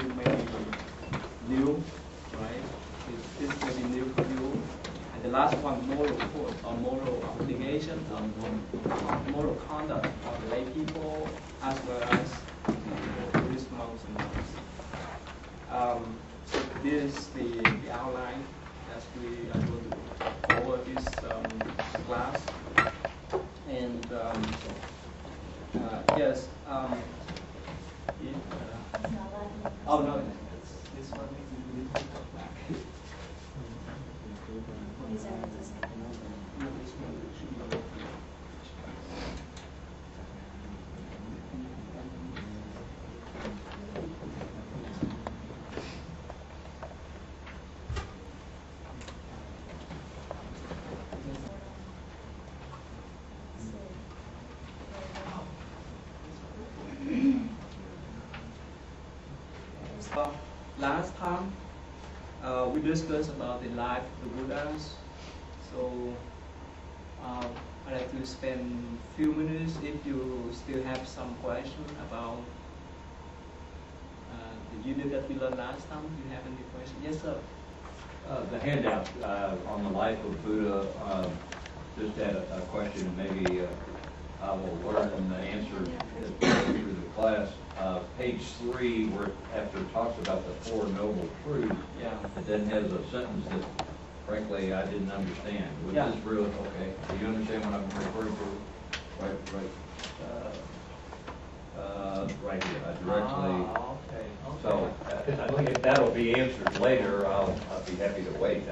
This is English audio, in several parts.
you may be new, right? This may be new for you. And the last one, moral code or moral obligation, moral conduct for the lay people as well as Buddhist monks and nuns. So this is the outline as we are going to cover this class. And yes, oh no, this one we need to go back. Last time we discussed about the life of the Buddhas. So I'd like to spend a few minutes if you still have some question about the unit that we learned last time. Do you have any question? Yes, sir. The handout on the life of Buddha just had a question. Maybe I will learn the answer through the class. Page 3, where after it talks about the Four Noble Truths, it then has a sentence that, frankly, I didn't understand. Was this really okay? Do you understand what I'm referring to? Right here. I directly. Okay. So I think if that'll be answered later, I'll be happy to wait.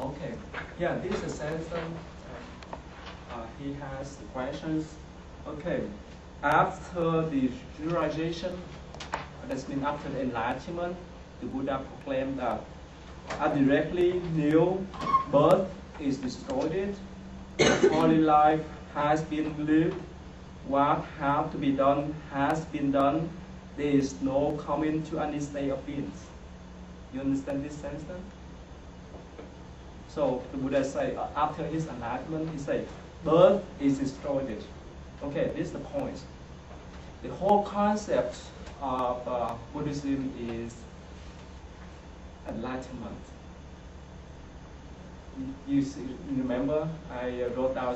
Okay. Yeah, this is Samson. He has the questions. Okay. After the generalization, that's mean after the enlightenment, the Buddha proclaimed that I directly knew birth is destroyed, holy life has been lived, what have to be done has been done, there is no coming to any state of being. You understand this sense then? So the Buddha say after his enlightenment, he said, birth is destroyed. Okay, this is the point. The whole concept of Buddhism is enlightenment. You remember I wrote down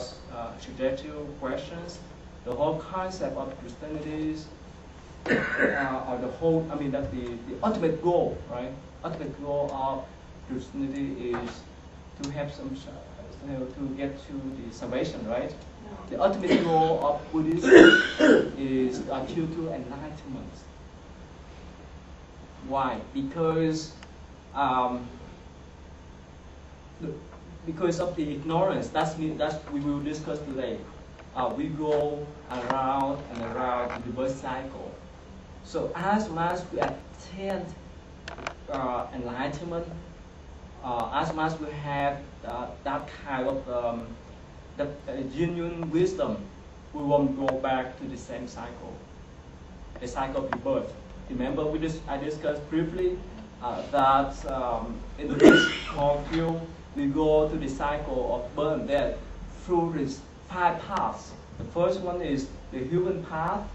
suggestive questions. The whole concept of Christianity is, or the whole, I mean, that the ultimate goal, right? Ultimate goal of Christianity is to have some, to get to the salvation, right? The ultimate goal of Buddhism is to achieve to enlightenment. Why? Because of the ignorance. That's we will discuss today. We go around and around the birth cycle. So as much we attain enlightenment, as much we have that kind of genuine wisdom, we won't go back to the same cycle, the cycle of rebirth. Remember, I discussed briefly that in the first field, we go to the cycle of birth and death through these 5 paths. The first one is the human path.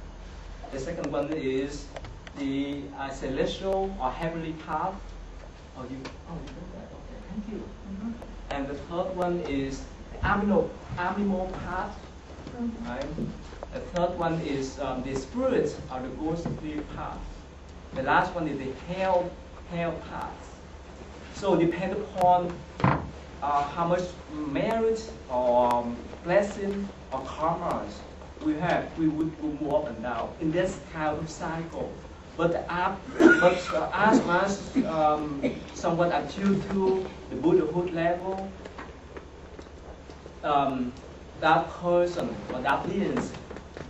The second one is the celestial or heavenly path. Oh, you did that. Okay, thank you. And the third one is the animal path. Right? The third one is the spirit or the ghostly path. The last one is the hell path. So depend upon how much merit or blessing or karmas we have, we would move up and down in this kind of cycle. But as much someone achieve to the Buddhahood level, that person or that beings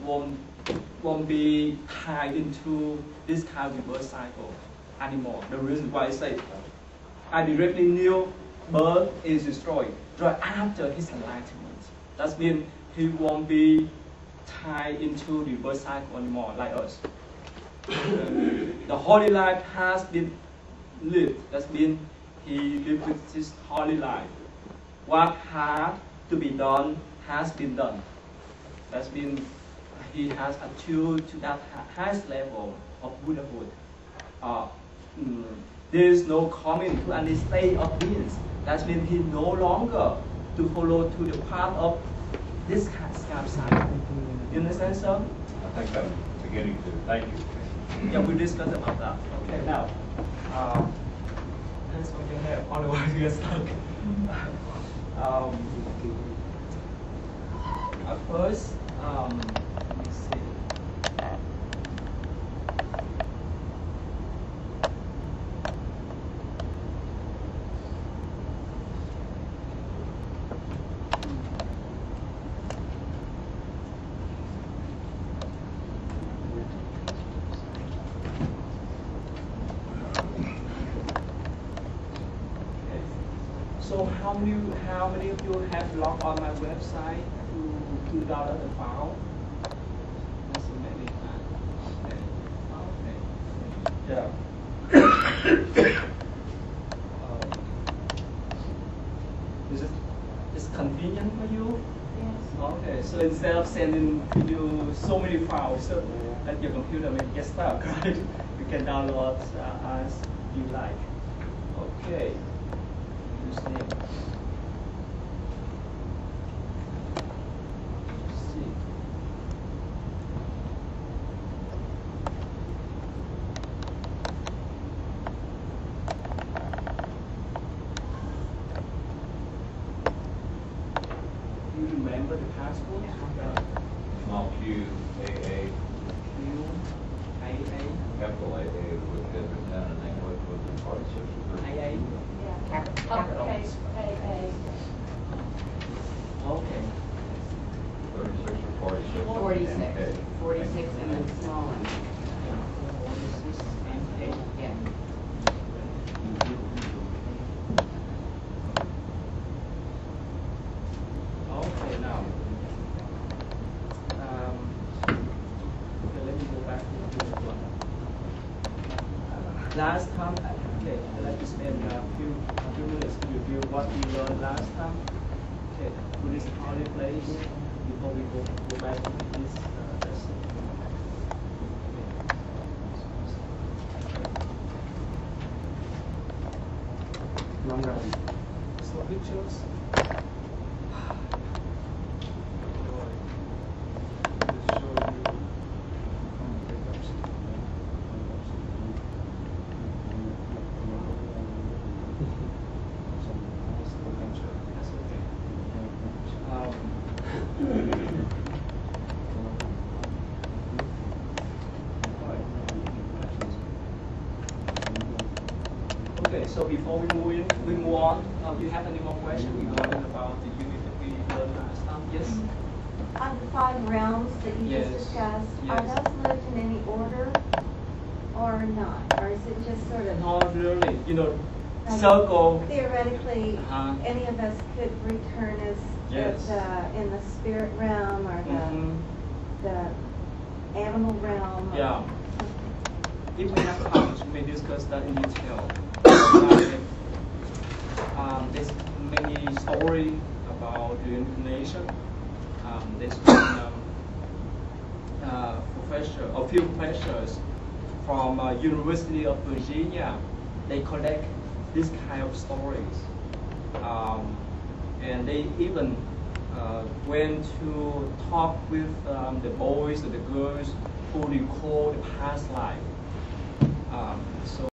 won't be tied into this kind of rebirth cycle anymore. The reason why I say I directly knew birth is destroyed right after his enlightenment. That means he won't be tied into the birth cycle anymore like us. The holy life has been lived. That means he lived with his holy life. What had to be done has been done. That means he has achieved to that highest level of Buddhahood. There is no coming to any state of beings. That means he no longer to follow to the path of this kind of cycle. You understand, sir? I think I'm beginning to. Thank you. Yeah, we discussed about that. Okay, now, hands on your head, otherwise you get stuck. First, let me see. So how many of you have logged on my website to download the file? Not so many. Okay. Yeah. Is it convenient for you? Yes. Okay. So instead of sending to you so many files, so that your computer may get stuck, right? You can download as you like. Okay. Username. See. Do you remember the password? Small Q, AA, Q, A, capital AA, which has been down in English with the party system. A. Yeah. Uppercase AA. Okay. 36 or 46. 46. Okay. 46 and then small one. 46 and 8. Yeah. Okay, now. Okay, let me go back to the first one. Last time, okay, I'd like to spend a few minutes to review what we learned last time. Okay, Buddhist holy place before we go back to this lesson. So pictures. That's okay. Okay, so before we move on, do you have any more questions regarding about the unit that we learned last time? Yes? On the 5 realms that you Yes. just discussed, Yes. are those lived in any order or not? Or is it just sort of Not really. Like, Circle. theoretically, Uh-huh. any of us could return as Yes. in the spirit realm or Mhm. the animal realm? Yeah. If we have time, we may discuss that in detail. There's many stories about reincarnation. There's one professor, a few professors from University of Virginia. They collect this kind of stories, and they even went to talk with the boys or the girls who recall the past life. So